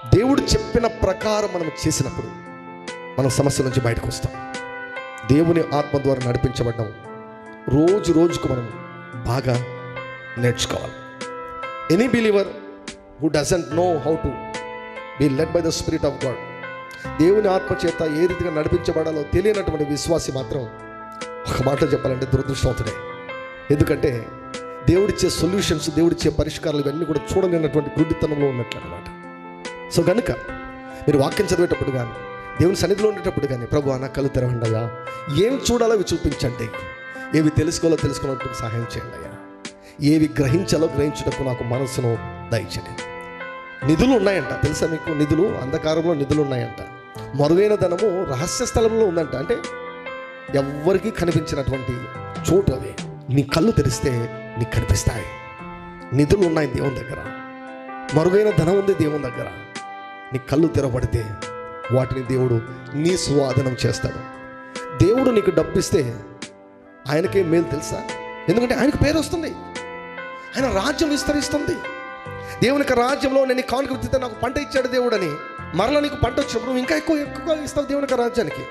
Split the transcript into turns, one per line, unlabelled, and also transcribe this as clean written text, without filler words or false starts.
దేవుడు చెప్పిన ప్రకారం మనం చేసినప్పుడు మనం సమస్య నుంచి బయటకు వస్తాం. దేవుని ఆత్మ ద్వారా నడిపించబడ్డాం. రోజు రోజుకు మనం బాగా నేర్చుకోవాలి. Any believer who doesn't know how to be led by the spirit of God, దేవుని ఆత్మ చేత ఏ రీతిగా నడిపించబడాలో తెలియనటువంటి విశ్వాసి మాత్రం ఒక మాటలో చెప్పాలంటే దురదృష్టవంతుడే. ఎందుకంటే దేవుడిచ్చే సొల్యూషన్స్, దేవుడిచ్చే పరిష్కారాలు ఇవన్నీ కూడా చూడలేనటువంటి గుడ్డితనంలో ఉన్నట్లు అనమాట. సో కనుక మీరు వాక్యం చదివేటప్పుడు కానీ, దేవుని సన్నిధిలో ఉండేటప్పుడు కానీ, ప్రభు నా కళ్ళు తెరవండి అయ్యా, ఏం చూడాలో అవి చూపించండి, ఏవి తెలుసుకోవాలో తెలుసుకున్నట్టు సహాయం చేయండి అయ్యా, ఏవి గ్రహించాలో గ్రహించుటకు నాకు మనసును దయచేయండి. నిధులు ఉన్నాయంట, తెలుసా మీకు? నిధులు, అంధకారంలో నిధులు ఉన్నాయంట. మరుగైన ధనము రహస్య స్థలంలో ఉందంట. అంటే ఎవ్వరికీ కనిపించినటువంటి చోటు అవి. నీ కళ్ళు తెరిస్తే నీకు కనిపిస్తాయి. నిధులు ఉన్నాయి దేవుని దగ్గర, మరుగైన ధనం ఉంది దేవుని దగ్గర. నీ కళ్ళు తెరవబడితే వాటిని దేవుడు నీ స్వాధీనం చేస్తాడు. దేవుడు నీకు డబ్బిస్తే ఆయనకే మేలు తెలుసా? ఎందుకంటే ఆయనకు పేరు వస్తుంది, ఆయన రాజ్యం విస్తరిస్తుంది. దేవుని యొక్క రాజ్యంలో నేను కానుక విత్తితే నాకు పంట ఇచ్చాడు దేవుడు అని, మరలా నీకు పంట వచ్చినప్పుడు ఇంకా ఎక్కువ ఇస్తావు దేవుని యొక్క రాజ్యానికి.